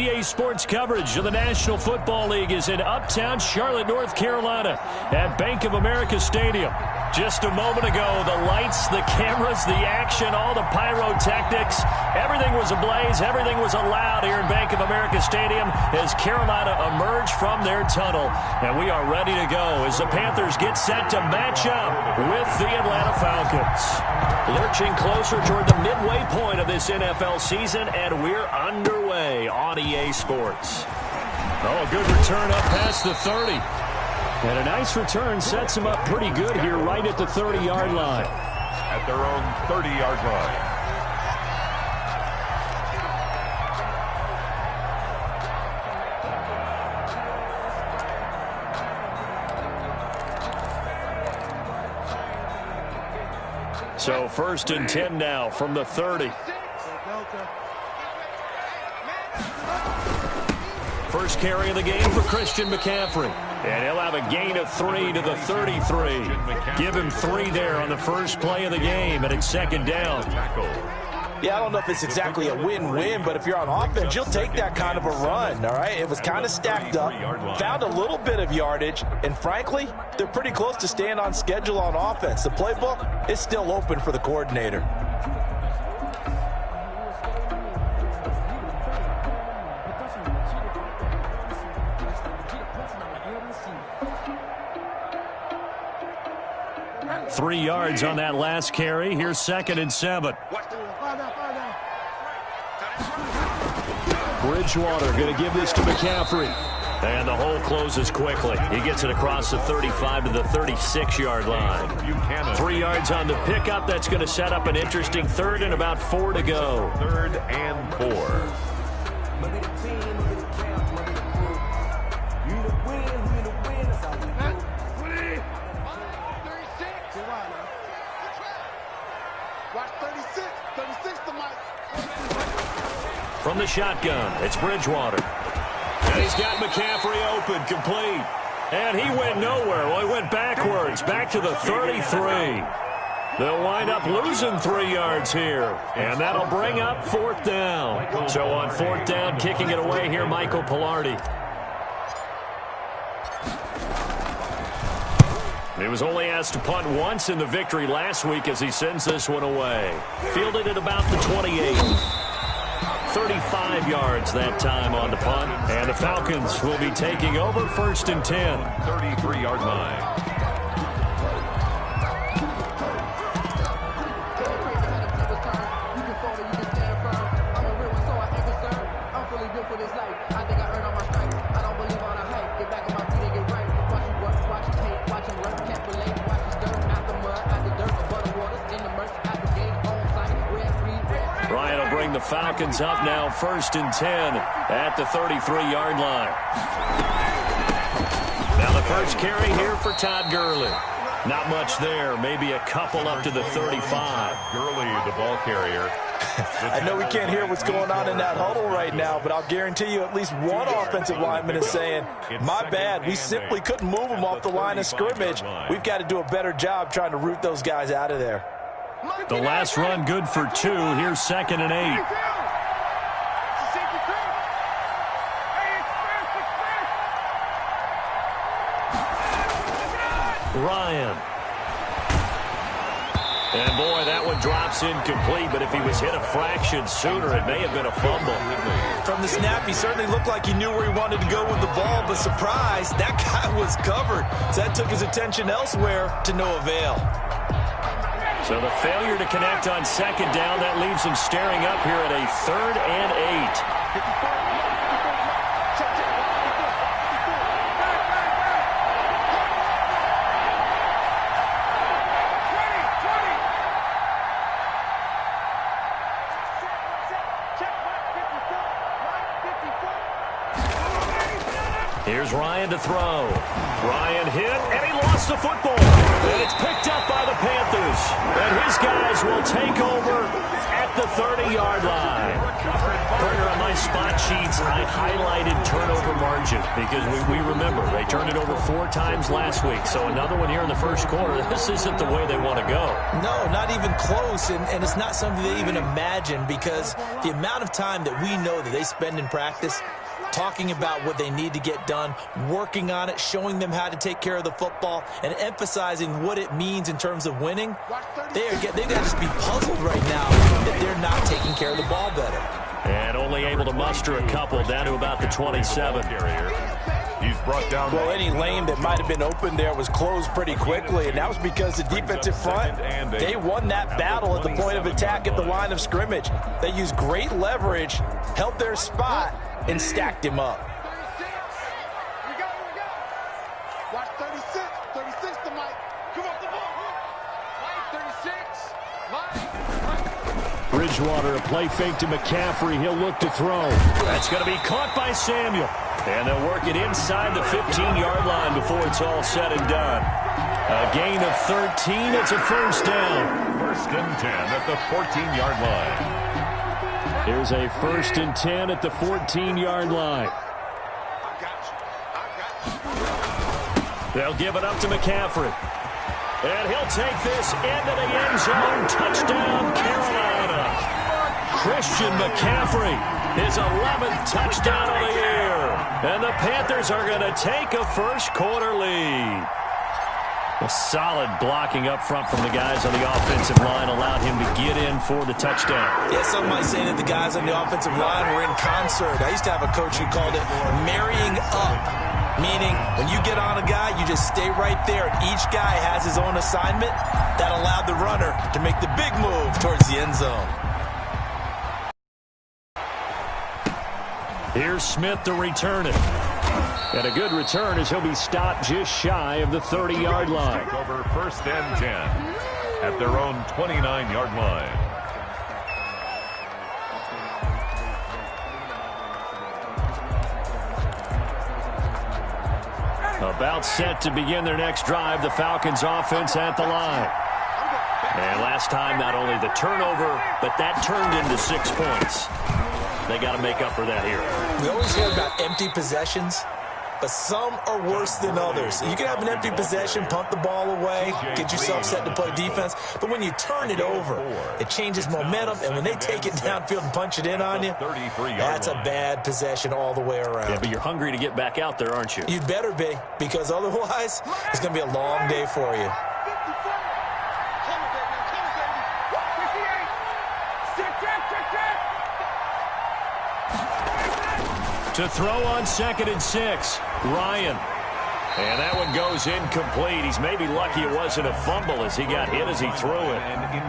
EA Sports coverage of the National Football League is in uptown Charlotte, North Carolina at Bank of America Stadium. Just a moment ago, the lights, the cameras, the action, all the pyrotechnics, everything was ablaze, everything was allowed here in Bank of America Stadium as Carolina emerged from their tunnel. And we are ready to go as the Panthers get set to match up with the Atlanta Falcons. Lurching closer toward the midway point of this NFL season, and we're underway on EA Sports. Oh, a good return up past the 30. And a nice return sets them up pretty good here right at the 30-yard line. At their own 30-yard line. So 1st and 10 now from the 30. First carry of the game for Christian McCaffrey. And he'll have a gain of 3 to the 33. Give him 3 there on the first play of the game, and it's 2nd down. Yeah, I don't know if it's exactly a win-win, but if you're on offense, you'll take that kind of a run, all right? It was kind of stacked up, found a little bit of yardage, and frankly, they're pretty close to staying on schedule on offense. The playbook is still open for the coordinator. Three yards on that last carry. Here's 2nd and 7. Bridgewater going to give this to McCaffrey. And the hole closes quickly. He gets it across the 35 to the 36-yard line. 3 yards on the pickup. That's going to set up an interesting 3rd and about 4 to go. 3rd and 4. From the shotgun, it's Bridgewater. And he's got McCaffrey open, complete. And he went nowhere. Well, he went backwards, back to the 33. They'll wind up losing 3 yards here. And that'll bring up 4th down. So on 4th down, kicking it away here, Michael Pilardi. He was only asked to punt once in the victory last week as he sends this one away. Fielded at about the 28. 35 yards that time on the punt. And the Falcons will be taking over 1st and 10. 33-yard line. The Falcons up now 1st and 10 at the 33-yard line. Now the first carry here for Todd Gurley. Not much there, maybe a couple up to the 35. Gurley, the ball carrier. I know we can't hear what's going on in that huddle right now, but I'll guarantee you at least one offensive lineman is saying, my bad, we simply couldn't move them off the line of scrimmage. We've got to do a better job trying to root those guys out of there. The last run good for 2. Here's 2nd and 8. Ryan. And boy, that one drops incomplete, but if he was hit a fraction sooner, it may have been a fumble. From the snap, he certainly looked like he knew where he wanted to go with the ball, but surprise, that guy was covered. So that took his attention elsewhere to no avail. So the failure to connect on 2nd down, that leaves him staring up here at a 3rd and 8. Here's Ryan to throw. Ryan hit, and he lost the football. And it's picked up by the Panthers. And his guys will take over at the 30-yard line. Partner, on my spot sheets, I highlighted turnover margin imagine, because we remember they turned it over 4 times last week. So another one here in the first quarter. This isn't the way they want to go. No, not even close, and it's not something they even imagine, because the amount of time that we know that they spend in practice talking about what they need to get done, working on it, showing them how to take care of the football, and emphasizing what it means in terms of winning, they've got to just be puzzled right now that they're not taking care of the ball better. And only able to muster a couple down to about the 27. He's brought down. Well, any lane that might have been open there was closed pretty quickly, and that was because the defensive front, they won that battle at the point of attack at the line of scrimmage. They used great leverage, held their spot, and stacked him up. Watch 36. 36 to Mike. Come on, the ball. Mike, 36. Bridgewater, a play fake to McCaffrey. He'll look to throw. That's going to be caught by Samuel. And they'll work it inside the 15-yard line before it's all said and done. A gain of 13. It's a first down. First and 10 at the 14-yard line. Here's a first and 10 at the 14-yard line. They'll give it up to McCaffrey. And he'll take this into the end zone. Touchdown, Carolina. Christian McCaffrey, his 11th touchdown of the year. And the Panthers are going to take a first-quarter lead. A solid blocking up front from the guys on the offensive line allowed him to get in for the touchdown. Yeah, some might say that the guys on the offensive line were in concert. I used to have a coach who called it marrying up, meaning when you get on a guy, you just stay right there. Each guy has his own assignment. That allowed the runner to make the big move towards the end zone. Here's Smith to return it. And a good return as he'll be stopped just shy of the 30-yard line. Take over first and 10 at their own 29-yard line. About set to begin their next drive, the Falcons offense at the line. And last time, not only the turnover, but that turned into 6 points. They got to make up for that here. We always hear about empty possessions, but some are worse than others. You can have an empty possession, punt the ball away, get yourself set to play defense, but when you turn it over, it changes momentum, and when they take it downfield and punch it in on you, that's a bad possession all the way around. Yeah, but you're hungry to get back out there, aren't you? You'd better be, because otherwise, it's going to be a long day for you. To throw on 2nd and 6, Ryan. And that one goes incomplete. He's maybe lucky it wasn't a fumble as he got hit as he threw it.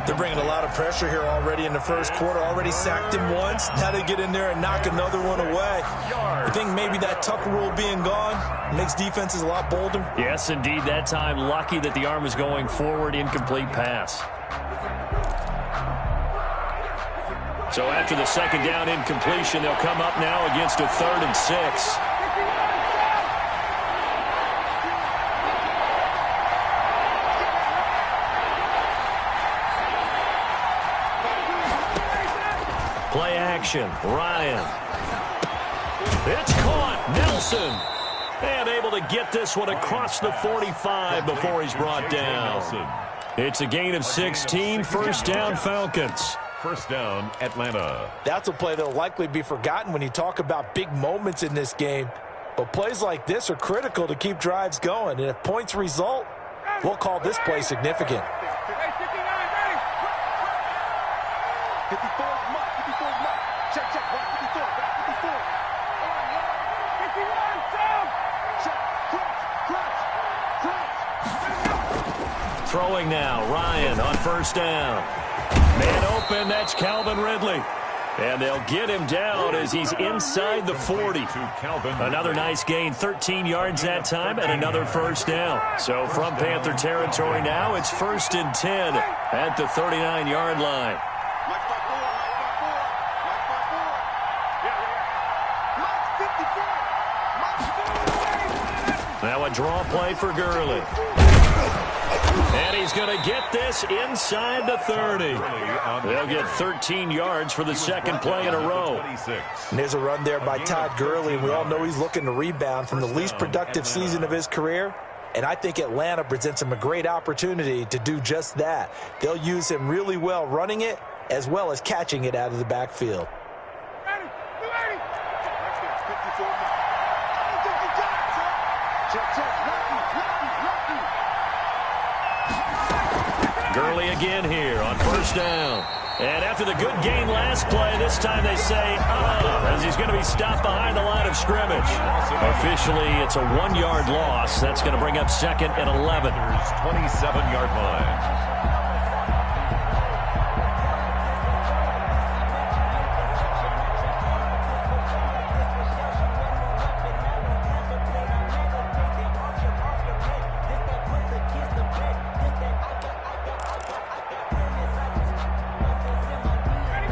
They're bringing a lot of pressure here already in the first quarter. Already sacked him once. Now they get in there and knock another one away. I think maybe that Tucker rule being gone makes defenses a lot bolder. Yes, indeed. That time, lucky that the arm was going forward, incomplete pass. So after the second down incompletion, they'll come up now against a 3rd and 6. Play action, Ryan. It's caught, Nelson. And able to get this one across the 45 before he's brought down. It's a gain of 16, first down Falcons. First down, Atlanta. That's a play that will likely be forgotten when you talk about big moments in this game. But plays like this are critical to keep drives going. And if points result, we'll call this play significant. Throwing now, Ryan on first down. Man open, that's Calvin Ridley. And they'll get him down as he's inside the 40. Another nice gain, 13 yards that time, and another first down. So from Panther territory now, it's 1st and 10 at the 39-yard line. Now a draw play for Gurley. And he's going to get this inside the 30. They'll get 13 yards for the second play in a row. And there's a run there by Todd Gurley, and we all know he's looking to rebound from the least productive season of his career. And I think Atlanta presents him a great opportunity to do just that. They'll use him really well running it as well as catching it out of the backfield. Gurley again here on first down. And after the good gain last play, this time they say, as he's going to be stopped behind the line of scrimmage. Officially, it's a 1-yard loss. That's going to bring up second and 11. 27-yard line.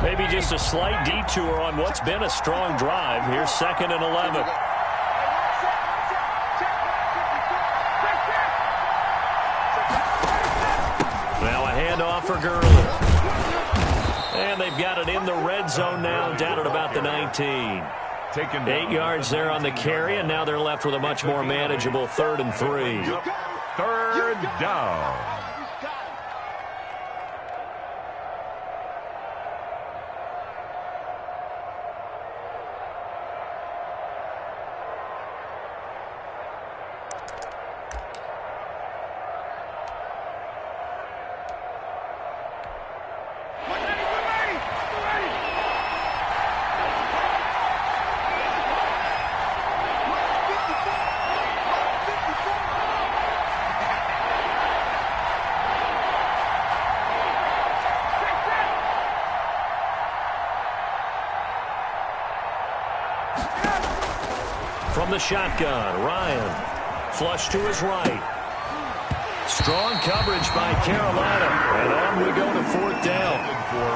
Maybe just a slight detour on what's been a strong drive. Here's second and 11. Now a handoff for Gurley. And they've got it in the red zone now, down at about the 19. 8 yards there on the carry, and now they're left with a much more manageable 3rd and 3. Third down. From the shotgun, Ryan. Flush to his right. Strong coverage by Carolina. And on we go to fourth down.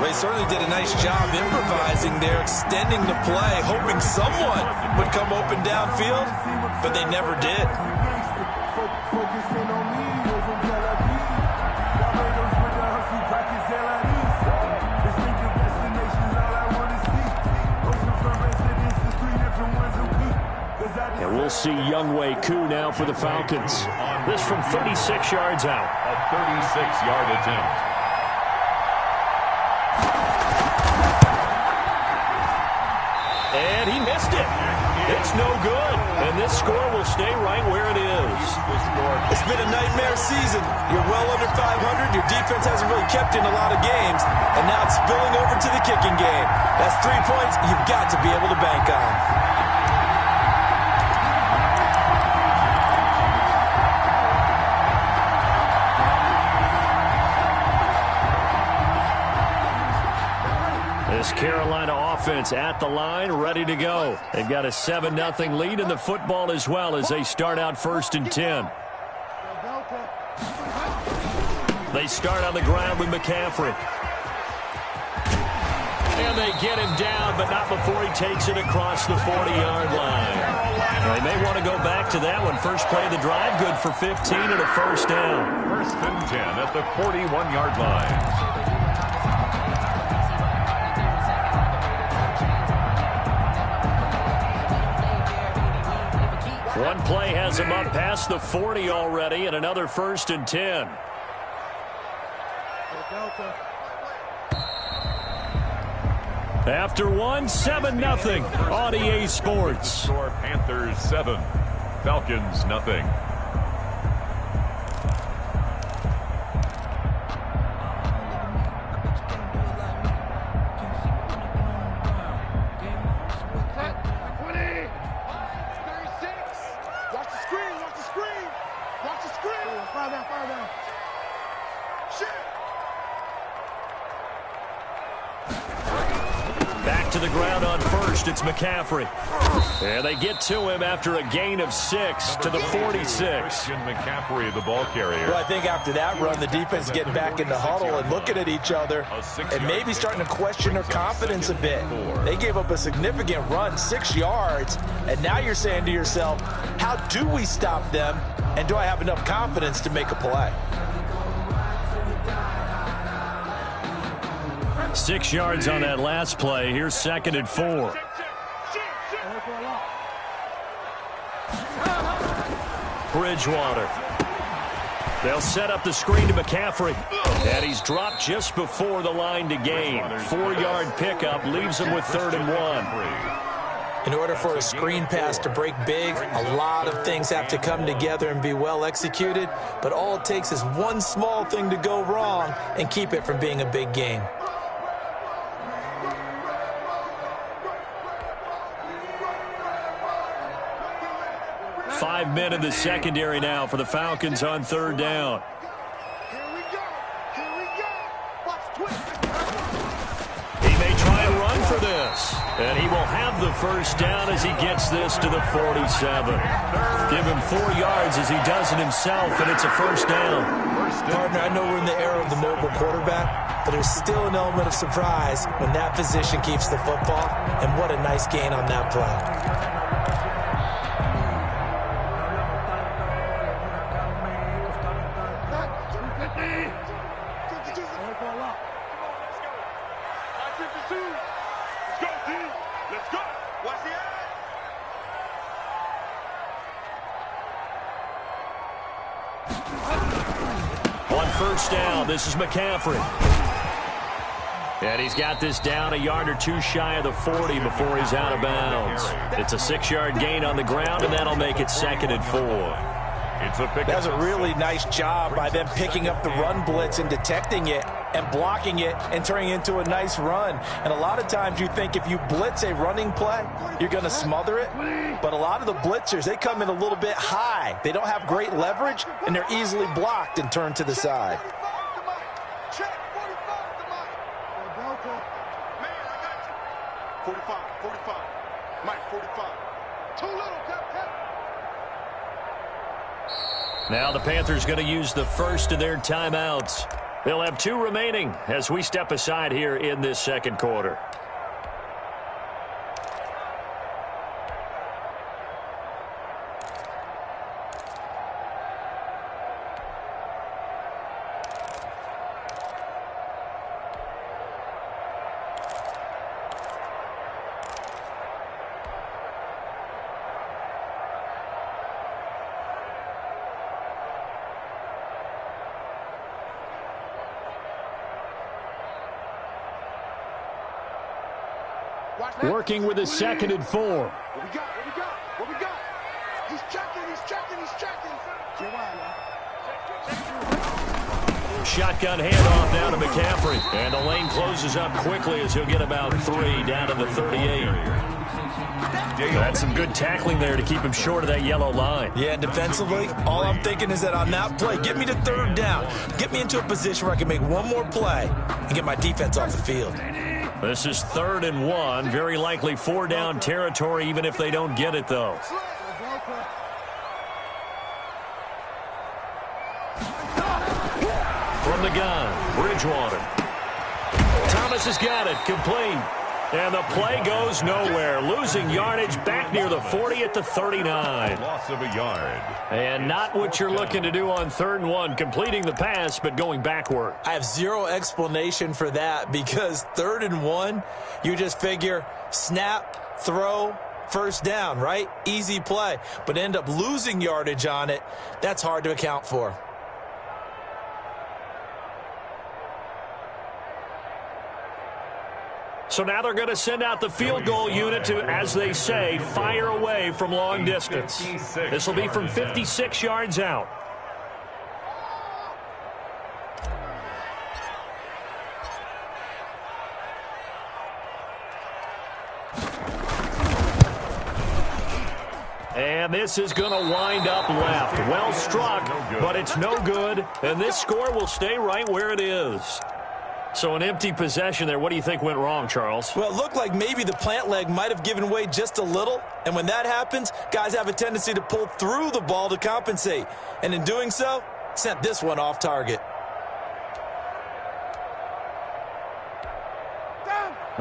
They certainly did a nice job improvising there, extending the play, hoping someone would come open downfield, but they never did. And we'll see Younghoe Koo now for the Falcons. This from 36 yards out. A 36-yard attempt. And he missed it. It's no good. And this score will stay right where it is. It's been a nightmare season. You're well under 500. Your defense hasn't really kept in a lot of games. And now it's spilling over to the kicking game. That's 3 points you've got to be able to bank on. This Carolina offense at the line, ready to go. They've got a 7-0 lead in the football as well as they start out 1st and 10. They start on the ground with McCaffrey. And they get him down, but not before he takes it across the 40-yard line. They may want to go back to that one. First play of the drive, good for 15 and a first down. 1st and 10 at the 41-yard line. One play has him up past the 40 already, and another 1st and 10. After one, 7-0 on EA Sports. Panthers 7, Falcons nothing. Back to the ground on first, it's McCaffrey. And they get to him after a gain of 6 to the 46. McCaffrey, the ball carrier. Well, I think after that run, the defense getting back in the huddle and looking at each other and maybe starting to question their confidence a bit. They gave up a significant run, 6 yards, and now you're saying to yourself, how do we stop them, and do I have enough confidence to make a play? 6 yards on that last play. Here's 2nd and 4. Bridgewater. They'll set up the screen to McCaffrey. And he's dropped just before the line to gain. 4-yard pickup leaves him with 3rd and 1. In order for a screen pass to break big, a lot of things have to come together and be well executed. But all it takes is one small thing to go wrong and keep it from being a big game. Five men in the secondary now for the Falcons on 3rd down. He may try and run for this. And he will have the 1st down as he gets this to the 47. Give him 4 yards as he does it himself, and it's a 1st down. Partner, I know we're in the era of the mobile quarterback, but there's still an element of surprise when that position keeps the football. And what a nice gain on that play. On 1st down, this is McCaffrey. And he's got this down a yard or 2 shy of the 40 before he's out of bounds. It's a 6-yard gain on the ground, and that'll make it 2nd and 4. That's a really nice job by them picking up the run blitz and detecting it and blocking it and turning it into a nice run. And a lot of times you think if you blitz a running play, you're going to smother it. But a lot of the blitzers, they come in a little bit high. They don't have great leverage, and they're easily blocked and turned to the side. Check, 45, 45. Mike, 45. Too little, Captain. Now the Panthers going to use the first of their timeouts. They'll have 2 remaining as we step aside here in this 2nd quarter. Working with a 2nd and 4. What we got? What we got? What we got? He's checking. He's checking. He's checking. Shotgun handoff now to McCaffrey. And the lane closes up quickly as he'll get about 3 down to the 38. That's some good tackling there to keep him short of that yellow line. Yeah, defensively, all I'm thinking is that on that play, get me to 3rd down. Get me into a position where I can make one more play and get my defense off the field. This is 3rd and 1. Very likely 4-down territory, even if they don't get it, though. From the gun, Bridgewater. Thomas has got it, complete. And the play goes nowhere. Losing yardage back near the 40 at the 39. Loss of a yard. And not what you're looking to do on 3rd and 1, completing the pass, but going backward. I have zero explanation for that because 3rd and 1, you just figure snap, throw, 1st down, right? Easy play. But end up losing yardage on it. That's hard to account for. So now they're going to send out the field goal unit to, as they say, fire away from long distance. This will be from 56 yards out. And this is going to wind up left. Well struck, but it's no good. And this score will stay right where it is. So an empty possession there. What do you think went wrong, Charles? Well, it looked like maybe the plant leg might have given way just a little. And when that happens, guys have a tendency to pull through the ball to compensate. And in doing so, sent this one off target.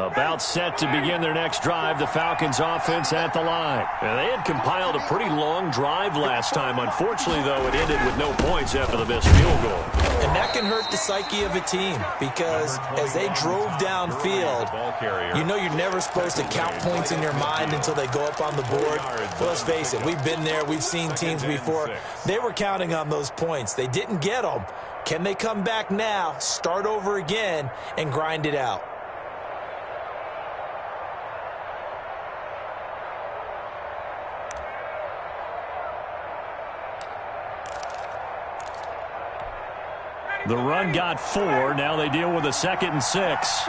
About set to begin their next drive, the Falcons offense at the line. And they had compiled a pretty long drive last time. Unfortunately, though, it ended with no points after the missed field goal. And that can hurt the psyche of a team because as they drove downfield, you know you're never supposed to count points in your mind until they go up on the board. Well, let's face it, we've been there. We've seen teams before. They were counting on those points. They didn't get them. Can they come back now, start over again, and grind it out? The run got 4. Now they deal with a 2nd and 6.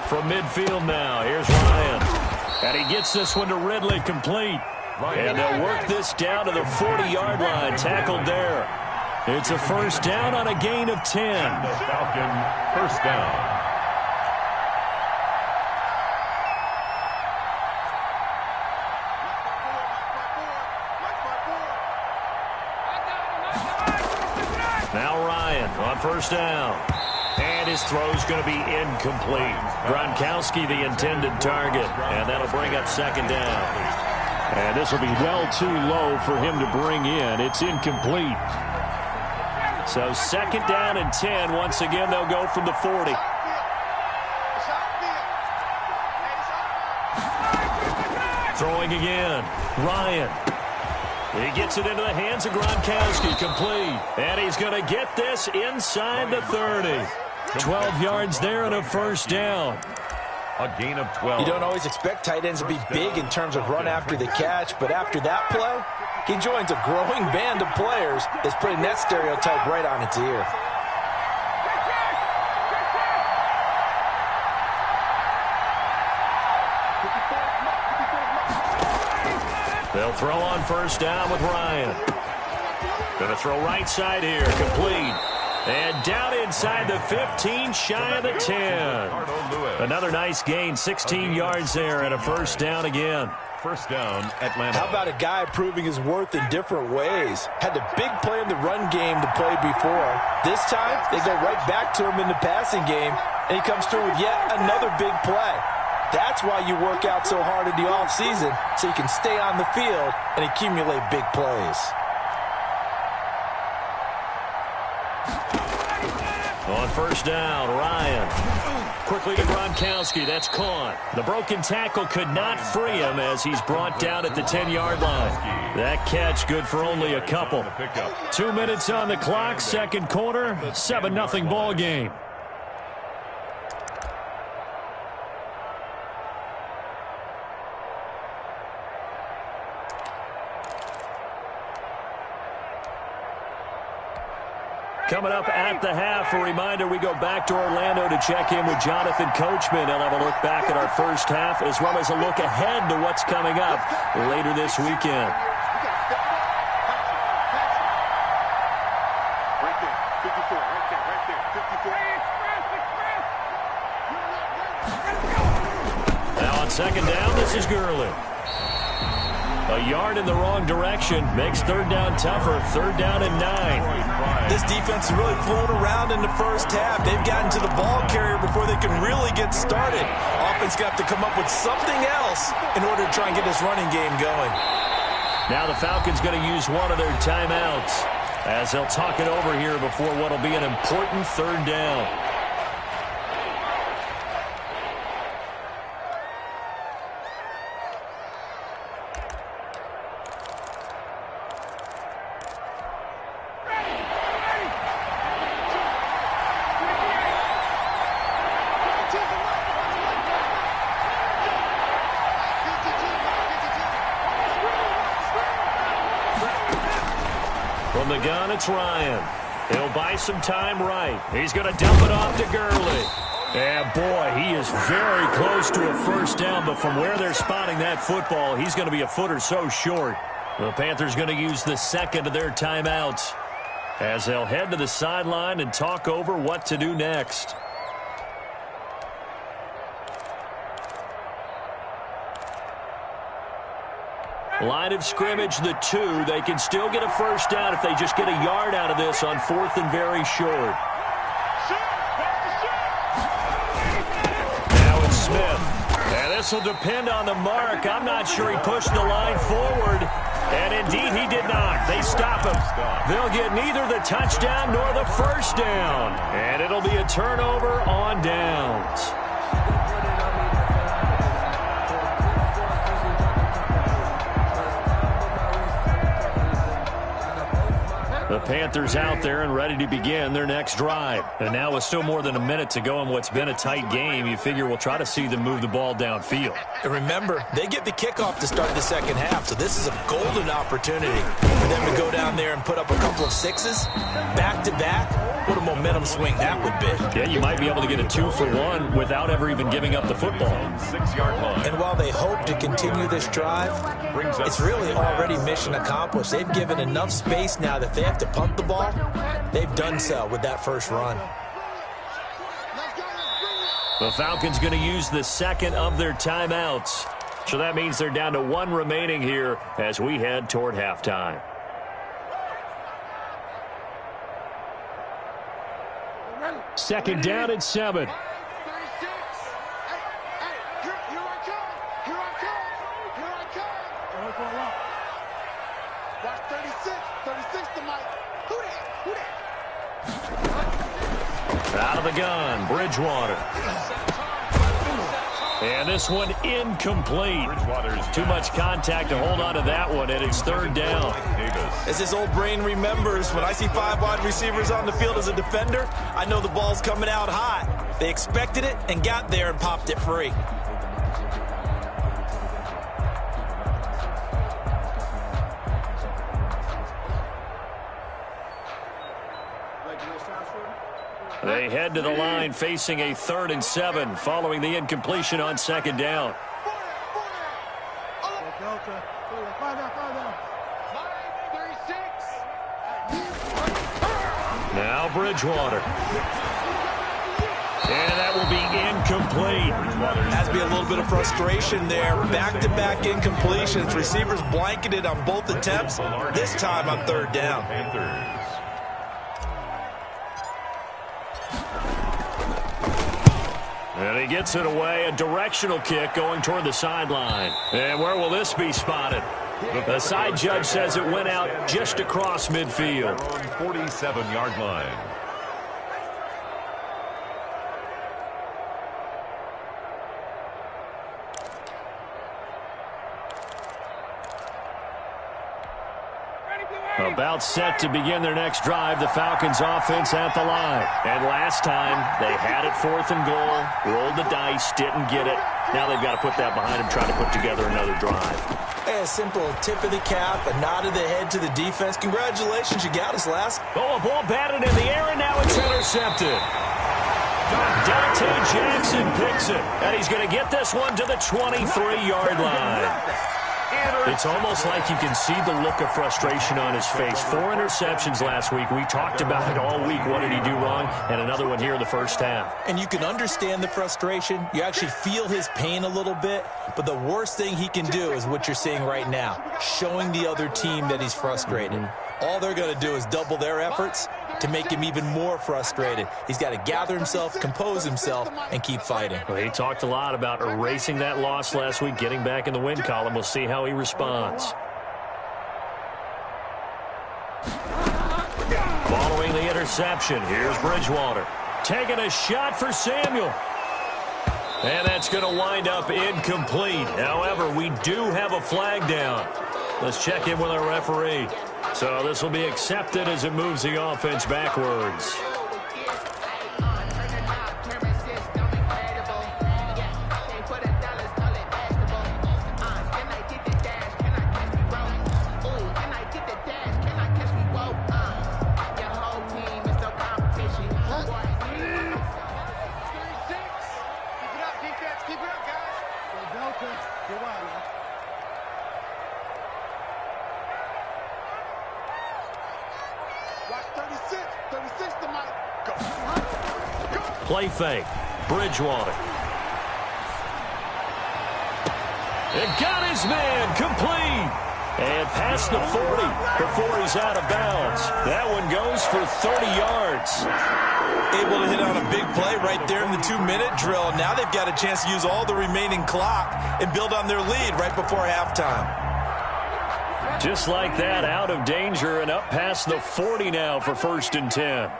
From midfield now, here's Ryan. And he gets this one to Ridley complete. And they'll work this down to the 40-yard line. Tackled there. It's a first down on a gain of 10. The Falcon first down. Now Ryan on first down. And his throw's going to be incomplete. Gronkowski the intended target. And that'll bring up 2nd down. And this will be well too low for him to bring in. It's incomplete. So 2nd down and 10. Once again, they'll go from the 40. Throwing again. Ryan. He gets it into the hands of Gronkowski. Complete. And he's going to get this inside the 30. 12 yards there and a first down. A gain of 12. You don't always expect tight ends to be big in terms of run after the catch, but after that play, he joins a growing band of players that's putting that stereotype right on its ear. They'll throw on first down with Ryan. Going to throw right side here. Complete. And down inside the 15, shy of the 10. Another nice gain, 16 yards there and a first down again. First down, Atlanta. How about a guy proving his worth in different ways? Had a big play in the run game to play before. This time, they go right back to him in the passing game, and he comes through with yet another big play. That's why you work out so hard in the offseason, so you can stay on the field and accumulate big plays. On first down, Ryan. Quickly to Gronkowski. That's caught. The broken tackle could not free him as he's brought down at the 10-yard line. That catch good for only a couple. 2 minutes on the clock, second quarter, 7-0 ball game. Coming up at the half, a reminder, we go back to Orlando to check in with Jonathan Coachman. He'll have a look back at our first half as well as a look ahead to what's coming up later this weekend. Now on second down, this is Gurley. A yard in the wrong direction makes third down tougher. Third down and 9. This defense has really flown around in the first half. They've gotten to the ball carrier before they can really get started. Offense got to come up with something else in order to try and get this running game going. Now the Falcons going to use one of their timeouts as they'll talk it over here before what will be an important third down. From the gun, it's Ryan. He'll buy some time right. He's going to dump it off to Gurley. And, boy, he is very close to a first down, but from where they're spotting that football, he's going to be a foot or so short. The Panthers going to use the second of their timeouts as they'll head to the sideline and talk over what to do next. Line of scrimmage, the 2. They can still get a first down if they just get a yard out of this on 4th and very short. This will depend on the mark. I'm not sure he pushed the line forward. And indeed, he did not. They stop him. They'll get neither the touchdown nor the first down. And it'll be a turnover on downs. The Panthers out there and ready to begin their next drive. And now with still more than a minute to go in what's been a tight game, you figure we'll try to see them move the ball downfield. And remember, they get the kickoff to start the second half, so this is a golden opportunity for them to go down there and put up a couple of sixes back-to-back. What a momentum swing that would be. Yeah, you might be able to get a 2-for-1 without ever even giving up the football. 6-yard line. And while they hope to continue this drive, it's really already mission accomplished. They've given enough space now that they have to punt the ball. They've done so with that first run. The Falcons going to use the second of their timeouts. So that means they're down to one remaining here as we head toward halftime. Second down and 7. Watch 36. 36 to Mike. Who that? Out of the gun, Bridgewater. And this one incomplete. Too much contact to hold on to that one, and it's third down. As his old brain remembers, when I see 5 wide receivers on the field as a defender, I know the ball's coming out hot. They expected it and got there and popped it free. They head to the line facing a 3rd and 7 following the incompletion on second down. Now Bridgewater. And that will be incomplete. Has to be a little bit of frustration there. Back-to-back incompletions. Receivers blanketed on both attempts, this time on third down. And he gets it away, a directional kick going toward the sideline. And where will this be spotted? The side judge says it went out just across midfield. 47-yard line. About set to begin their next drive, the Falcons offense at the line. And last time, they had it 4th and goal, rolled the dice, didn't get it. Now they've got to put that behind them, try to put together another drive. Hey, a simple tip of the cap, a nod of the head to the defense. Congratulations, you got us, last. Oh, a ball batted in the air, and now it's intercepted. Dante Jackson picks it, and he's going to get this one to the 23-yard line. It's almost like you can see the look of frustration on his face. 4 interceptions last week. We talked about it all week. What did he do wrong? And another one here in the first half. And you can understand the frustration. You actually feel his pain a little bit. But the worst thing he can do is what you're seeing right now, showing the other team that he's frustrated. All they're going to do is double their efforts to make him even more frustrated. He's got to gather himself, compose himself, and keep fighting. Well, he talked a lot about erasing that loss last week, getting back in the win column. We'll see how he responds. Following the interception, here's Bridgewater. Taking a shot for Samuel. And that's going to wind up incomplete. However, we do have a flag down. Let's check in with our referee. So this will be accepted as it moves the offense backwards. Play fake. Bridgewater. It got his man complete. And past the 40 before he's out of bounds. That one goes for 30 yards. Able to hit on a big play right there in the 2-minute drill. Now they've got a chance to use all the remaining clock and build on their lead right before halftime. Just like that, out of danger and up past the 40 now for 1st and 10.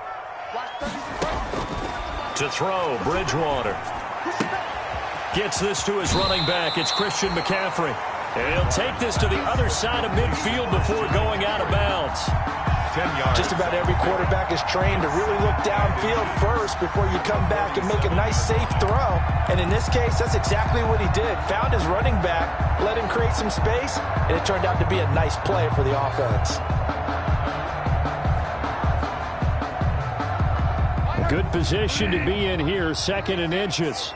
To throw, Bridgewater. Gets this to his running back. It's Christian McCaffrey. And he'll take this to the other side of midfield before going out of bounds. 10 yards. Just about every quarterback is trained to really look downfield first before you come back and make a nice, safe throw. And in this case, that's exactly what he did. Found his running back, let him create some space, and it turned out to be a nice play for the offense. Good position to be in here, 2nd and inches.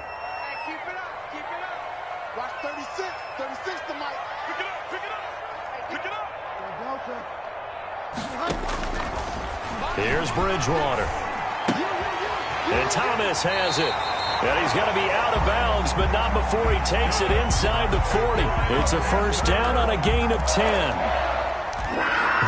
Here's Bridgewater. And Thomas has it. And he's going to be out of bounds, but not before he takes it inside the 40. It's a 1st down on a gain of 10.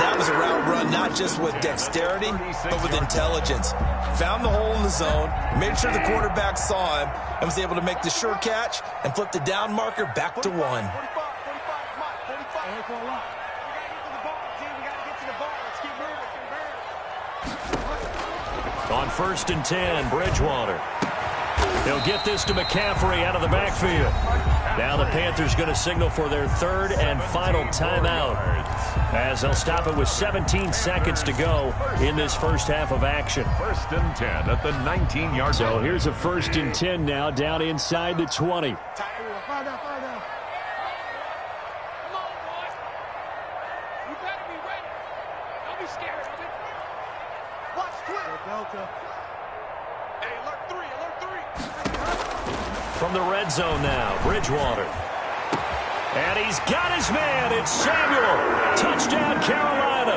That was a route run, not just with dexterity, but with intelligence. Found the hole in the zone, made sure the quarterback saw him, and was able to make the sure catch and flip the down marker back to 1. On 1st and 10, Bridgewater. He'll get this to McCaffrey out of the backfield. Now the Panthers going to signal for their 3rd and final timeout, as they'll stop it with 17 seconds to go in this first half of action. 1st and 10 at the 19-yard line. So here's a 1st and 10 now, down inside the 20. Fire down. Come on, boy. You better be ready. Don't be scared of it. Watch quick. Delta. Hey, alert 3. From the red zone now, Bridgewater. And he's got his man. It's Samuel. Touchdown, Carolina.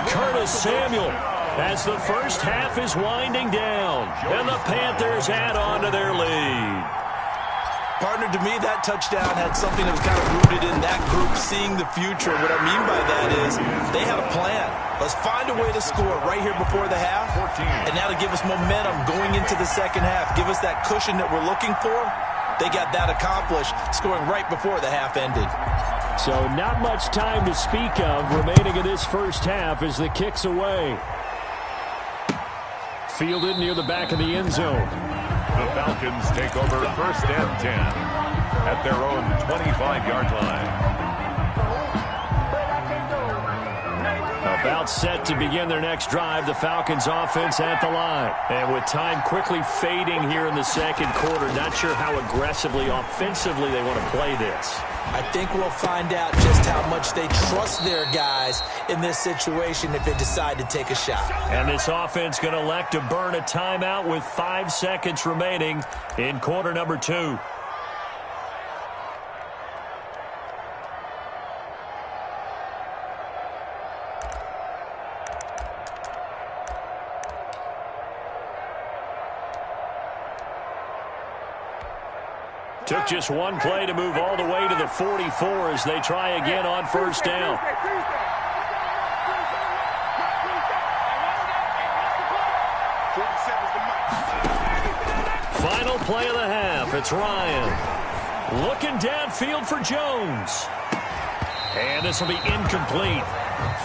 Curtis Samuel, as the first half is winding down. And the Panthers add on to their lead. Partner, to me, that touchdown had something that was kind of rooted in that group seeing the future. What I mean by that is they had a plan. Let's find a way to score right here before the half. And now to give us momentum going into the second half, give us that cushion that we're looking for. They got that accomplished, scoring right before the half ended. So not much time to speak of remaining in this first half as the kick's away. Fielded near the back of the end zone. The Falcons take over 1st and 10 at their own 25-yard line. About set to begin their next drive, the Falcons offense at the line. And with time quickly fading here in the second quarter, not sure how aggressively, offensively they want to play this. I think we'll find out just how much they trust their guys in this situation if they decide to take a shot. And this offense going to elect to burn a timeout with 5 seconds remaining in quarter number 2. Took just one play to move all the way to the 44 as they try again on 1st down. Final play of the half. It's Ryan. Looking downfield for Jones. And this will be incomplete.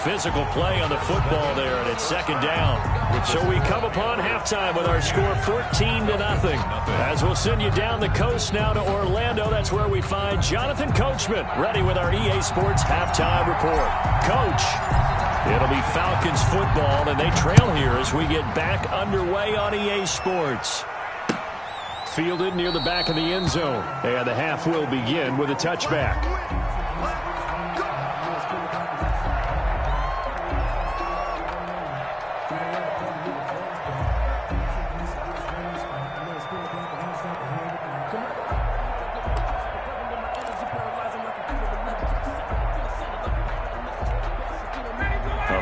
Physical play on the football there, and it's 2nd down. So we come upon halftime with our score 14-0. As we'll send you down the coast now to Orlando, that's where we find Jonathan Coachman ready with our EA Sports halftime report. Coach, it'll be Falcons football, and they trail here as we get back underway on EA Sports. Fielded near the back of the end zone, and the half will begin with a touchback.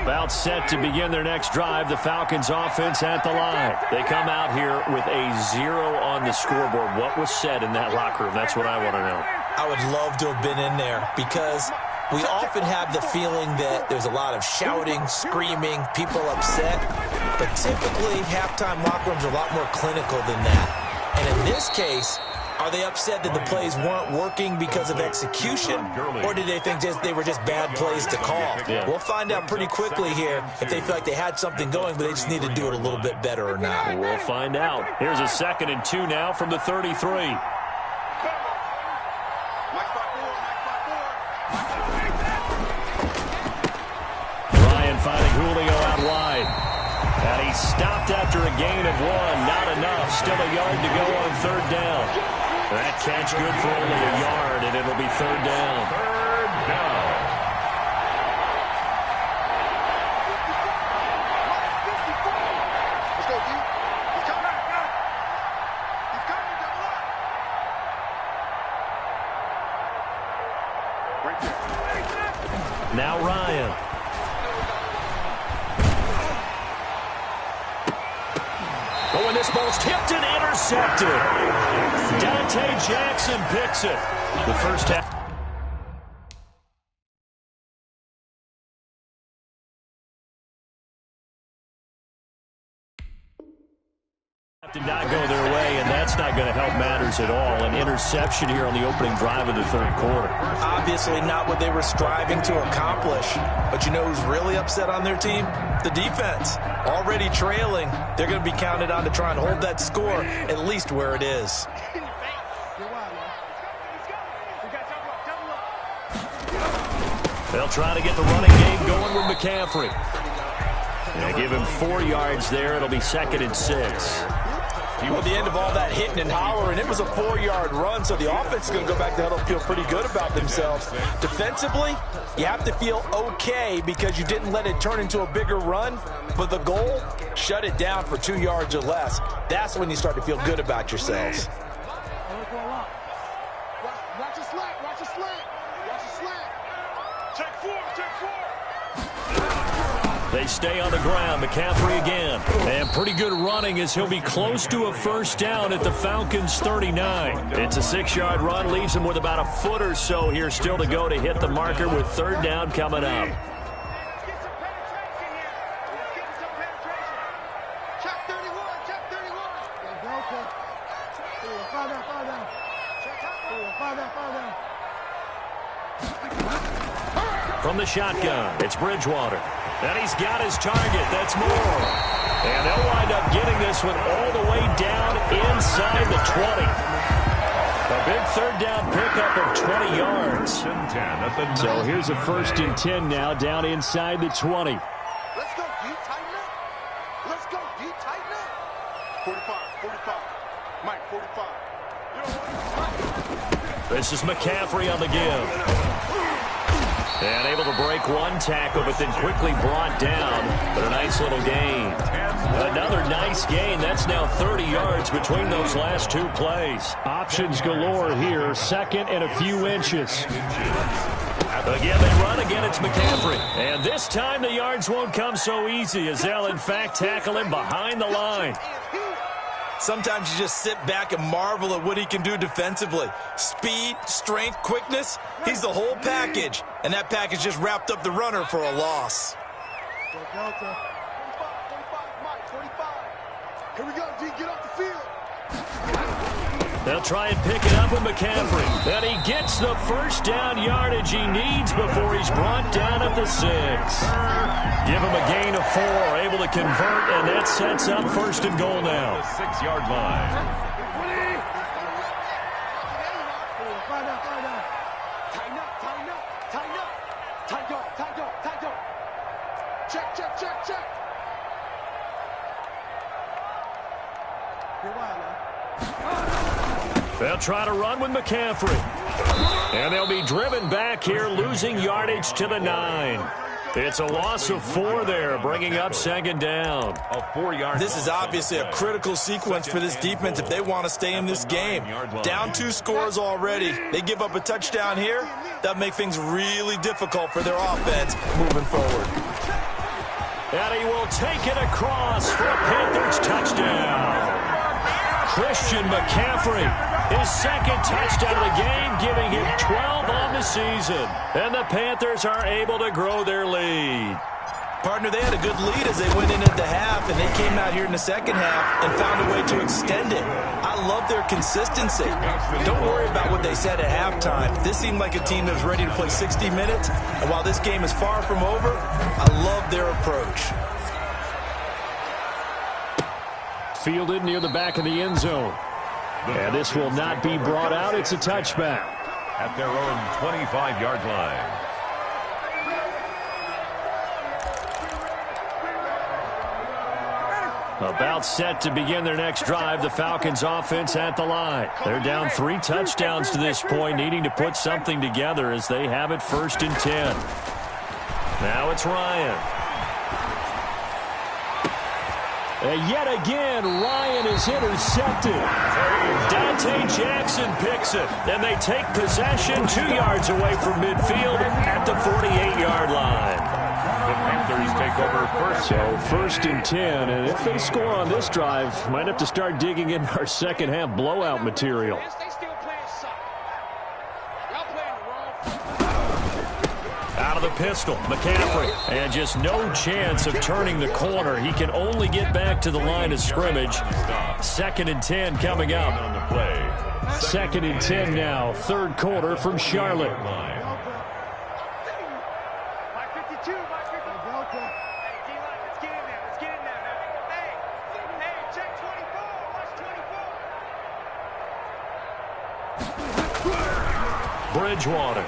About set to begin their next drive, the Falcons offense at the line. They come out here with a 0 on the scoreboard. What was said in that locker room? That's what I want to know. I would love to have been in there because we often have the feeling that there's a lot of shouting, screaming, people upset. But typically, halftime locker rooms are a lot more clinical than that. And in this case, are they upset that the plays weren't working because of execution, or did they think they were just bad plays to call? Yeah. We'll find out pretty quickly here if they feel like they had something going, but they just need to do it a little bit better or not. We'll find out. Here's a 2nd and 2 now from the 33. Ryan finding Julio out wide. And he stopped after a gain of 1. Not enough. Still a yard to go on 3rd down. That catch good for only a yard, and it'll be 3rd down. 3rd down. Let's go, D. He's coming. He's coming. Double up. Right there. Now Ryan. Oh, and this ball's tipped and intercepted. Dante Jackson picks it. The first half. Did not go their way, and that's not going to help matters at all. An interception here on the opening drive of the 3rd quarter. Obviously not what they were striving to accomplish. But you know who's really upset on their team? The defense. Already trailing. They're going to be counted on to try and hold that score at least where it is. They'll try to get the running game going with McCaffrey. They give him 4 yards there. It'll be 2nd and 6. Well, at the end of all that hitting and hollering, it was a 4-yard run, so the offense is going to go back to huddle and feel pretty good about themselves. Defensively, you have to feel okay because you didn't let it turn into a bigger run, but the goal, shut it down for 2 yards or less. That's when you start to feel good about yourselves. Watch a slant. Watch a slant. Watch a slant. Check 4. Check 4. They stay on the ground. McCaffrey again. And pretty good running as he'll be close to a 1st down at the Falcons' 39. It's a 6-yard run. Leaves him with about a foot or so here still to go to hit the marker with 3rd down coming up. Let's get some penetration here. Let's get some penetration. Check 31. Check 31. Fall down. Check out. Fall down. From the shotgun, it's Bridgewater. And he's got his target. That's Moore. And they'll wind up getting this one all the way down inside the 20. A big 3rd down pickup of 20 yards. So here's a 1st and 10 now down inside the 20. Let's go, D. Tighten up. Let's go, D. Tighten up. 45. Mike, 45. This is McCaffrey on the give. And able to break 1 tackle, but then quickly brought down. But a nice little gain. Another nice gain. That's now 30 yards between those last 2 plays. Options galore here. 2nd and a few inches. Again, they run. Again, it's McCaffrey. And this time the yards won't come so easy as they'll, in fact, tackle him behind the line. Sometimes you just sit back and marvel at what he can do defensively. Speed, strength, quickness, he's the whole package. And that package just wrapped up the runner for a loss. Delta. 45, Mike, 45. Here we go, D, get off the field. They'll try and pick it up with McCaffrey. And he gets the 1st down yardage he needs before he's brought down at the 6. Give him a gain of 4, able to convert, and that sets up 1st and goal now. The 6-yard line. Tighten up. Check. You're wild, man. They'll try to run with McCaffrey. And they'll be driven back here, losing yardage to the 9. It's a loss of 4 there, bringing up 2nd down. A 4-yard. This is obviously a critical sequence for this defense if they want to stay in this game. Down 2 scores already. They give up a touchdown here. That'll make things really difficult for their offense moving forward. And he will take it across for a Panthers touchdown. Christian McCaffrey, his 2nd touchdown of the game, giving him 12 on the season. And the Panthers are able to grow their lead. Partner, they had a good lead as they went into the half, and they came out here in the second half and found a way to extend it. I love their consistency. Don't worry about what they said at halftime. This seemed like a team that was ready to play 60 minutes, and while this game is far from over, I love their approach. Fielded near the back of the end zone. And this will not be brought out. It's a touchback. At their own 25-yard line. About set to begin their next drive, the Falcons offense at the line. They're down 3 touchdowns to this point, needing to put something together as they have it 1st and 10. Now it's Ryan. And yet again, Ryan is intercepted. Dante Jackson picks it, and they take possession 2 yards away from midfield at the 48-yard line. The Panthers take over first. So 1st and 10, and if they score on this drive, might have to start digging in our second half blowout material. Out of the pistol, McCaffrey, and just no chance of turning the corner. He can only get back to the line of scrimmage. 2nd and 10 coming up. 2nd and 10 now, 3rd quarter from Charlotte. Bridgewater.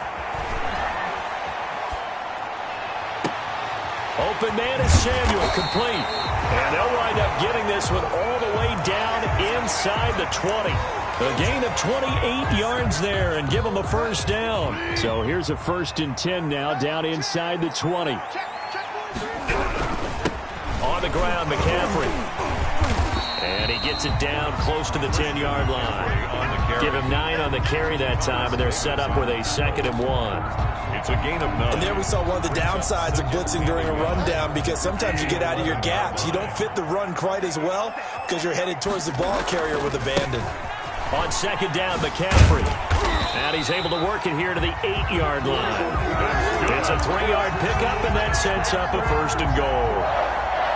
Open man is Samuel, complete. And they'll wind up getting this one all the way down inside the 20. A gain of 28 yards there and give them a 1st down. So here's a 1st and 10 now down inside the 20. On the ground, McCaffrey. And he gets it down close to the 10-yard line. Give him 9 on the carry that time, and they're set up with a 2nd and 1. It's a gain of 9. And there we saw one of the downsides of blitzing during a rundown, because sometimes you get out of your gaps. You don't fit the run quite as well because you're headed towards the ball carrier with abandon. On 2nd down, McCaffrey. And he's able to work it here to the 8-yard line. It's a 3-yard pickup, and that sets up a 1st and goal.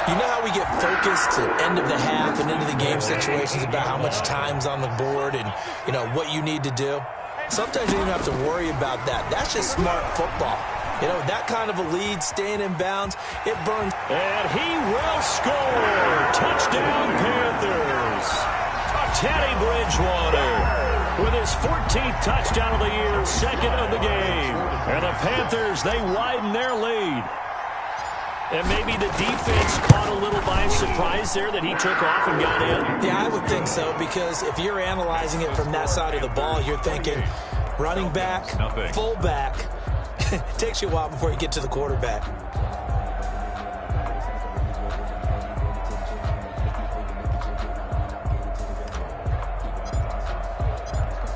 You know how we get focused at end of the half and into the game situations about how much time's on the board and, you know, what you need to do? Sometimes you don't even have to worry about that. That's just smart football. You know, that kind of a lead, staying in bounds, it burns. And he will score. Touchdown, Panthers. Teddy Bridgewater with his 14th touchdown of the year, 2nd of the game. And the Panthers, they widen their lead. And maybe the defense caught a little by surprise there that he took off and got in. Yeah, I would think so, because if you're analyzing it from that side of the ball, you're thinking running back, fullback. It takes you a while before you get to the quarterback.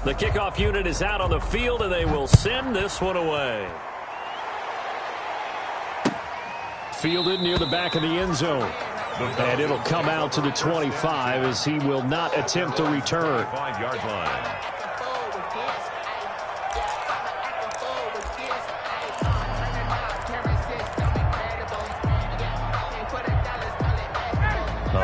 The kickoff unit is out on the field, and they will send this one away. Fielded near the back of the end zone. And it'll come out to the 25 as he will not attempt to return. 5-yard line.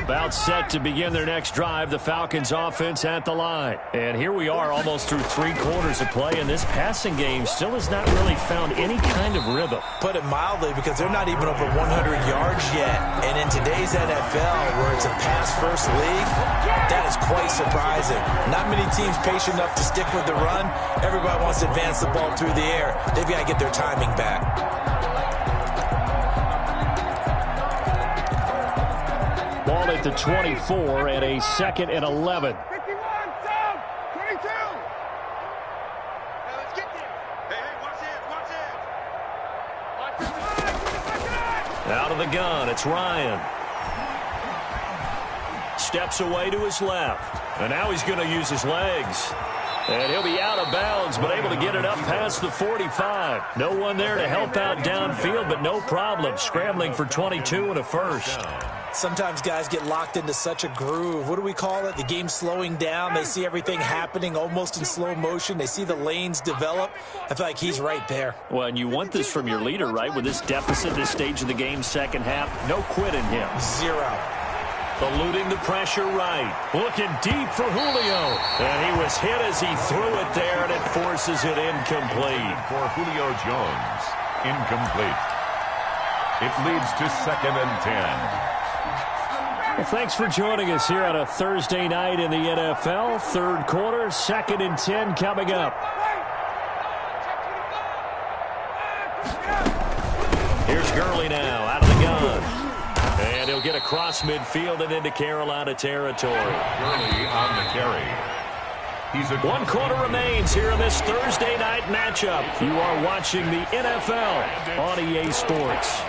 About set to begin their next drive, the Falcons offense at the line. And here we are almost through 3 quarters of play, and this passing game still has not really found any kind of rhythm. Put it mildly, because they're not even over 100 yards yet. And in today's NFL, where it's a pass-first league, that is quite surprising. Not many teams patient enough to stick with the run. Everybody wants to advance the ball through the air. They've got to get their timing back. Ball at the 24 and a 2nd and 11. 51, down, 22. Hey, let's get there. Hey, watch it. Out of the gun, it's Ryan. Steps away to his left. And now he's going to use his legs. And he'll be out of bounds, but able to get it up past the 45. No one there to help out downfield, but no problem. Scrambling for 22 and a 1st. Sometimes guys get locked into such a groove. What do we call it? The game slowing down. They see everything happening almost in slow motion. They see the lanes develop. I feel like he's right there. Well, and you want this from your leader, right? With this deficit, this stage of the game, second half, no quit in him. Zero. Eluding the pressure right. Looking deep for Julio. And he was hit as he threw it there, and it forces it incomplete. For Julio Jones, incomplete. It leads to 2nd and 10. Well, thanks for joining us here on a Thursday night in the NFL. Third quarter, 2nd and 10 coming up. Here's Gurley now, out of the gun. And he'll get across midfield and into Carolina territory. Gurley on the carry. He's a 1 quarter remains here in this Thursday night matchup. You are watching the NFL on EA Sports.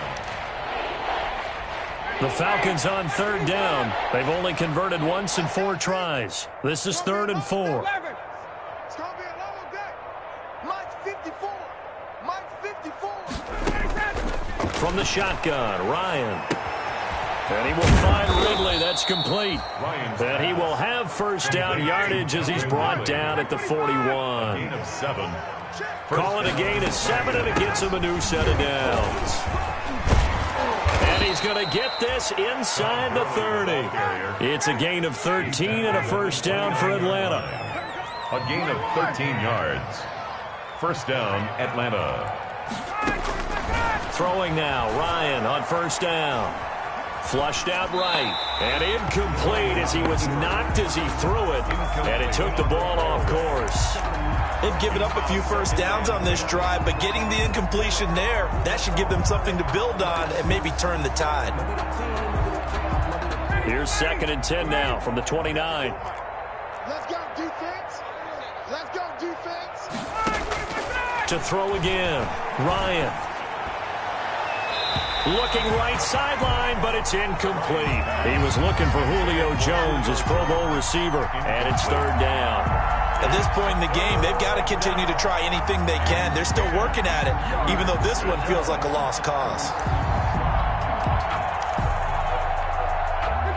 The Falcons on 3rd down. They've only converted once in 4 tries. This is 3rd and 4. It's going to be a long day. Mike's 54. Mike's 54. From the shotgun, Ryan. And he will find Ridley. That's complete. And he will have first down yardage as he's brought down at the 41. gain of 7. Call it a gain of 7, and it gets him a new set of downs. And he's going to get this inside the 30. It's a gain of 13 and a first down for Atlanta. A gain of 13 yards. First down, Atlanta. Throwing now, Ryan on first down. Flushed out right. And incomplete as he was knocked as he threw it. And it took the ball off course. They've given up a few first downs on this drive, but getting the incompletion there, that should give them something to build on and maybe turn the tide. Here's 2nd and 10 now from the 29. Let's go, defense. Let's go, defense. To throw again, Ryan. Looking right sideline, but it's incomplete. He was looking for Julio Jones, his Pro Bowl receiver, and it's 3rd down. At this point in the game, they've got to continue to try anything they can. They're still working at it, even though this one feels like a lost cause.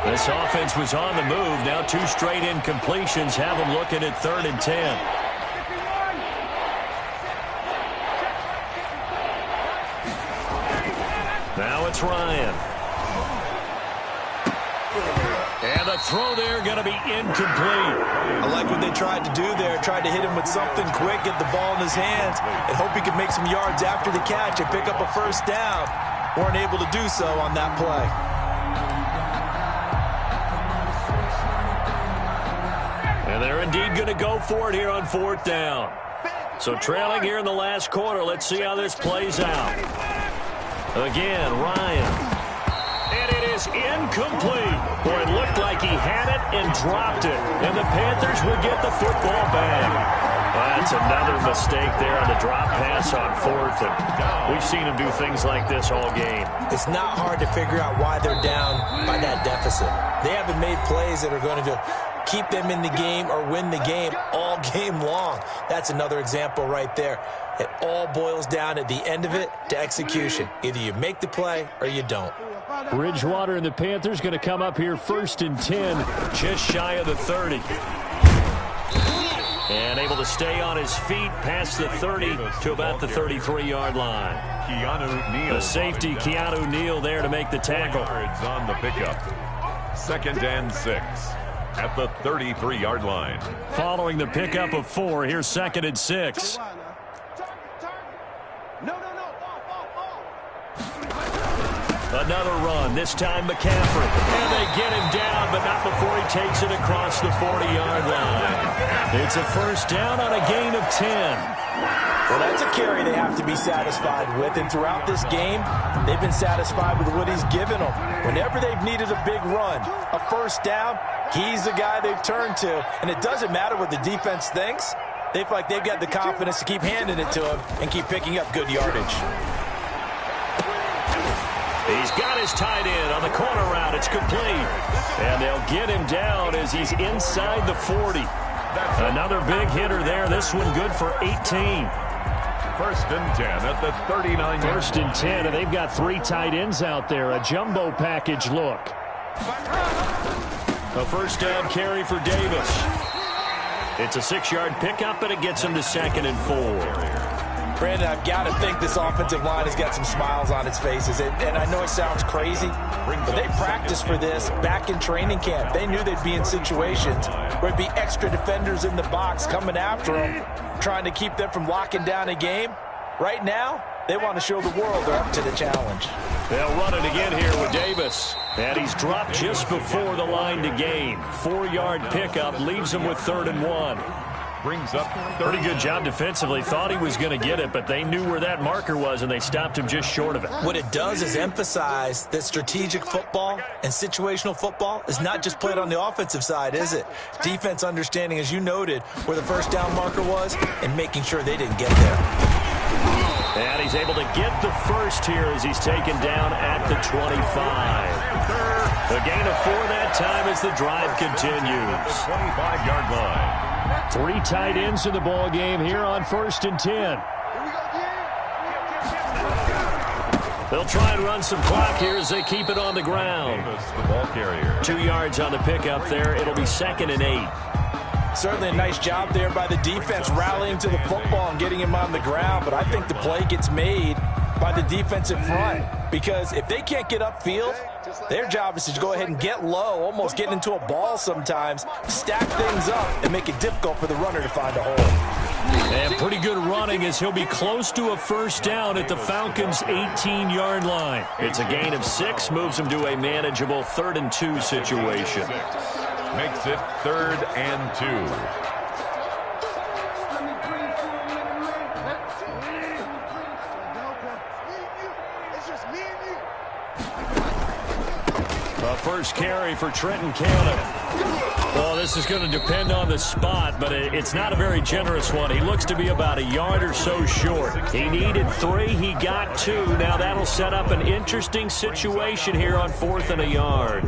This offense was on the move. Now 2 straight incompletions have them looking at 3rd and 10. Now it's Ryan. And the throw there going to be incomplete. I like what they tried to do there. Tried to hit him with something quick, get the ball in his hands, and hope he could make some yards after the catch and pick up a first down. Weren't able to do so on that play. And they're indeed going to go for it here on 4th down. So trailing here in the last quarter. Let's see how this plays out. Again, Ryan. And it is incomplete. Boy, it looked like he had it and dropped it. And the Panthers would get the football back. That's another mistake there on the drop pass on 4th. And we've seen him do things like this all game. It's not hard to figure out why they're down by that deficit. They haven't made plays that are going to keep them in the game or win the game all game long. That's another example right there. It all boils down at the end of it to execution. Either you make the play or you don't. Bridgewater and the Panthers going to come up here 1st and 10, just shy of the 30. And able to stay on his feet past the 30 to about the 33-yard line. Keanu Neal. The safety, Keanu Neal, there to make the tackle. Yards on the pickup. 2nd and 6 at the 33-yard line. Following the pickup of 4, here's 2nd and 6. Another run, this time McCaffrey. And they get him down, but not before he takes it across the 40-yard line. It's a first down on a gain of 10. Well, that's a carry they have to be satisfied with, and throughout this game, they've been satisfied with what he's given them. Whenever they've needed a big run, a first down, he's the guy they've turned to, and it doesn't matter what the defense thinks. They feel like they've got the confidence to keep handing it to him and keep picking up good yardage. He's got his tight end on the corner route. It's complete. And they'll get him down as he's inside the 40. Another big hitter there. This one good for 18. 1st and 10 at the 39. 1st and 10, and they've got 3 tight ends out there. A jumbo package look. A first down carry for Davis. It's a 6-yard pickup, and it gets him to 2nd and 4. Brandon, I've got to think this offensive line has got some smiles on its faces. And I know it sounds crazy, but they practiced for this back in training camp. They knew they'd be in situations where it'd be extra defenders in the box coming after them, trying to keep them from locking down a game. Right now, they want to show the world they're up to the challenge. They'll run it again here with Davis. And he's dropped just before the line to gain. 4-yard pickup leaves him with 3rd and 1. Brings up pretty good job defensively. Thought he was going to get it, but they knew where that marker was, and they stopped him just short of it. What it does is emphasize that strategic football and situational football is not just played on the offensive side, is it? Defense understanding, as you noted, where the first down marker was and making sure they didn't get there. And he's able to get the first here as he's taken down at the 25. The gain of 4 that time as the drive continues. 25-yard line. 3 tight ends in the ball game here on 1st and 10. They'll try and run some clock here as they keep it on the ground. The ball carrier. 2 yards on the pickup there. It'll be 2nd and 8. Certainly a nice job there by the defense rallying to the football and getting him on the ground, but I think the play gets made by the defensive front because if they can't get upfield, their job is to go ahead and get low, almost get into a ball sometimes, stack things up, and make it difficult for the runner to find a hole. And pretty good running as he'll be close to a first down at the Falcons' 18-yard line. It's a gain of 6, moves him to a manageable 3rd and 2 situation. Makes it 3rd and 2. First carry for Trenton Cannon. Well, this is going to depend on the spot, but it's not a very generous one. He looks to be about a yard or so short. He needed 3. He got 2. Now that'll set up an interesting situation here on 4th and a yard.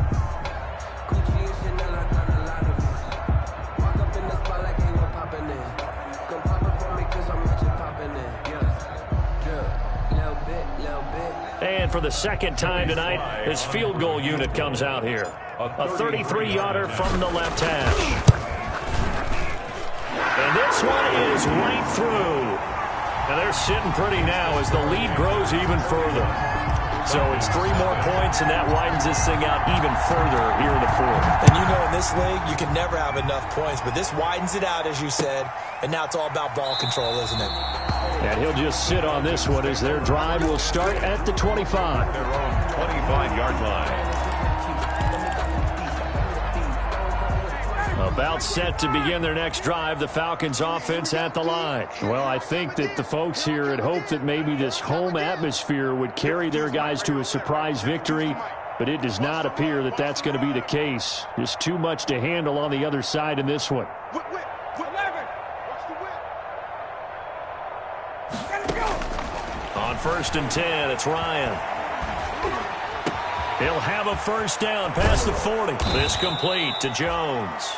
And for the 2nd time tonight, his field goal unit comes out here. A 33-yarder from the left hash. And this one is right through. Now they're sitting pretty now as the lead grows even further. So it's 3 more points, and that widens this thing out even further here in the 4th. And you know in this league, you can never have enough points, but this widens it out, as you said, and now it's all about ball control, isn't it? And he'll just sit on this one as their drive will start at the 25. Their own 25-yard line. About set to begin their next drive, the Falcons offense at the line. Well, I think that the folks here had hoped that maybe this home atmosphere would carry their guys to a surprise victory, but it does not appear that that's going to be the case. Just too much to handle on the other side in this one. On 1st and 10, it's Ryan. He'll have a first down past the 40. This complete to Jones.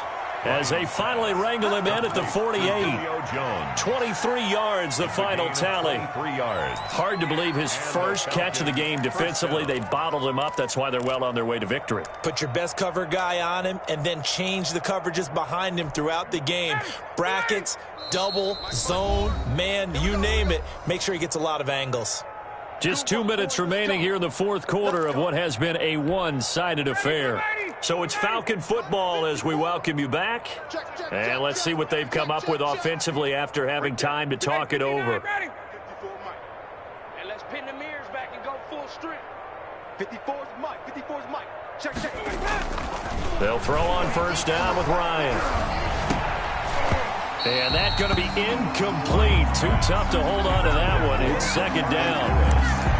As they finally wrangle him in at the 48. 23 yards, the final tally. 3 yards. Hard to believe his first catch of the game defensively. They bottled him up. That's why they're well on their way to victory. Put your best cover guy on him and then change the coverages behind him throughout the game. Brackets, double, zone, man, you name it. Make sure he gets a lot of angles. Just 2 minutes remaining here in the 4th quarter of what has been a one-sided affair. So it's Falcon football as we welcome you back. And let's see what they've come up with offensively after having time to talk it over. And let's pin the mirrors back and go full strength. 54's Mike. 54's Mike. Check. They'll throw on first down with Ryan. And that's going to be incomplete. Too tough to hold on to that one. It's 2nd down.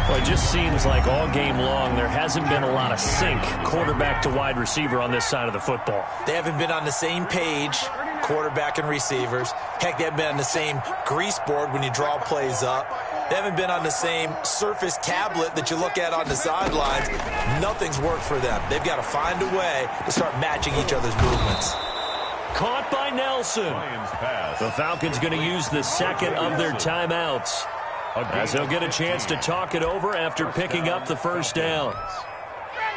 Well, it just seems like all game long there hasn't been a lot of sync quarterback to wide receiver on this side of the football. They haven't been on the same page, quarterback and receivers. Heck, they haven't been on the same grease board when you draw plays up. They haven't been on the same Surface tablet that you look at on the sidelines. Nothing's worked for them. They've got to find a way to start matching each other's movements. Caught by Nelson. The Falcons going to use the 2nd of their timeouts, as they'll get a chance to talk it over after picking up the first down.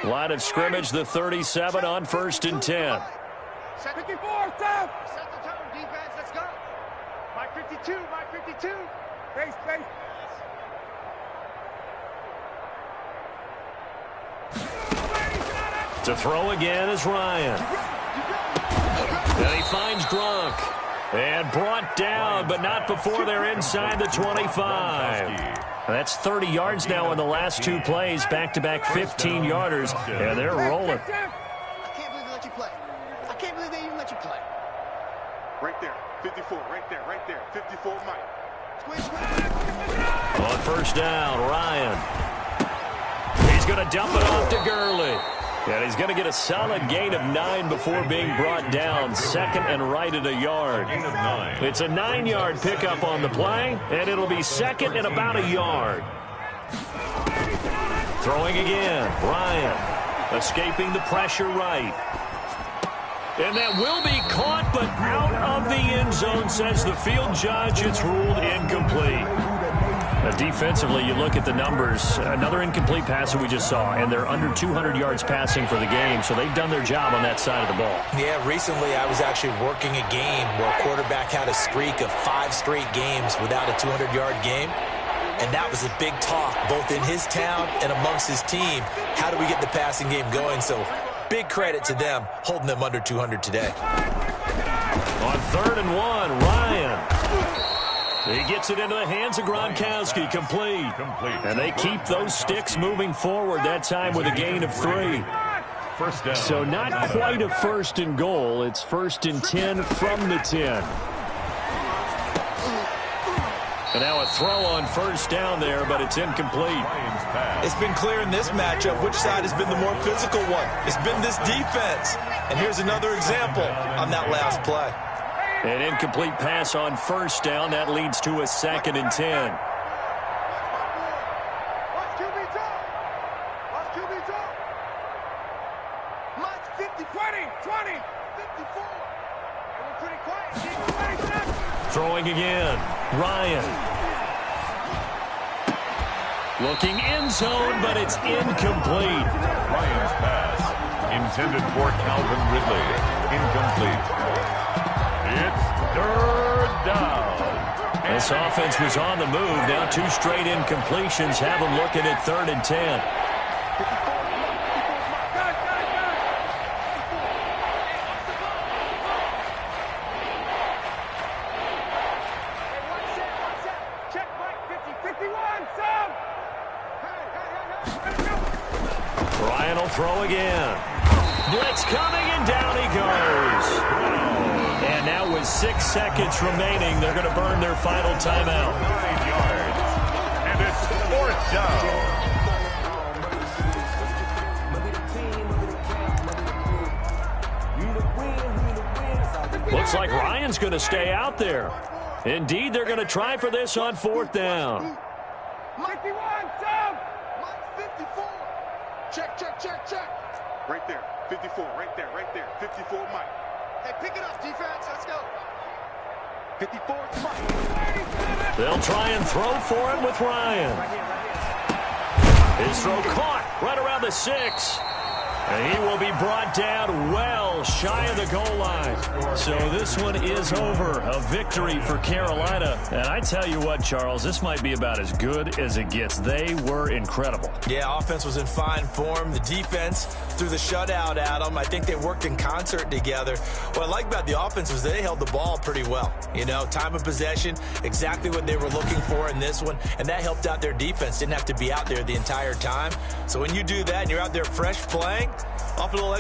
Line of scrimmage, the 37 on 1st and 10. 54, stop. Set the tone, defense. Let's go. My 52, my 52. Base. To throw again is Ryan. And he finds Gronk. And brought down, but not before they're inside the 25. That's 30 yards now in the last 2 plays. Back-to-back 15-yarders. And they're rolling. I can't believe they let you play. I can't believe they even let you play. Right there. 54. Right there. 54, Mike. On 1st down, Ryan. He's going to dump it off to Gurley. And he's going to get a solid gain of 9 before being brought down. 2nd and right at a yard. It's a 9-yard pickup on the play, and it'll be 2nd and about a yard. Throwing again, Ryan. Escaping the pressure right. And that will be caught, but out of the end zone, says the field judge. It's ruled incomplete. Defensively, you look at the numbers. Another incomplete pass that we just saw, and they're under 200 yards passing for the game, so they've done their job on that side of the ball. Yeah, recently I was actually working a game where a quarterback had a streak of 5 straight games without a 200-yard game, and that was a big talk both in his town and amongst his team. How do we get the passing game going? So big credit to them holding them under 200 today. On 3rd and 1, Ryan. He gets it into the hands of Gronkowski, complete. And they keep those sticks moving forward, that time with a gain of 3. So not quite a 1st and goal. It's 1st and 10 from the 10. And now a throw on 1st down there, but it's incomplete. It's been clear in this matchup which side has been the more physical one. It's been this defense. And here's another example on that last play. An incomplete pass on 1st down. That leads to a 2nd and 10. Watch QB talk. Watch QB talk. Mike's 50, 20, 54. They were pretty quiet. Throwing again. Ryan. Looking end zone, but it's incomplete. Ryan's pass, intended for Calvin Ridley, incomplete. It's 3rd down. This offense was on the move. Now 2 straight incompletions have them looking at 3rd and 10. Check Mike 50, 51, Sam. Ryan will throw again. Blitz coming, and down he goes. And now with 6 seconds remaining, they're going to burn their final timeout. 9 yards. And it's 4th down. Looks like Ryan's going to stay out there. Indeed, they're going to try for this on 4th down. Mike 51, Sam. Mike 54. Check. Right there. 54, right there. 54, Mike. Hey, pick it up, defense. Let's go. 54, Mike. They'll try and throw for it with Ryan. His throw caught right around the 6. And he will be brought down well shy of the goal line. So this one is over. A victory for Carolina. And I tell you what, Charles, this might be about as good as it gets. They were incredible. Yeah, offense was in fine form. The defense threw the shutout at them. I think they worked in concert together. What I like about the offense was they held the ball pretty well. You know, time of possession, exactly what they were looking for in this one. And that helped out their defense. Didn't have to be out there the entire time. So when you do that and you're out there fresh playing, off a little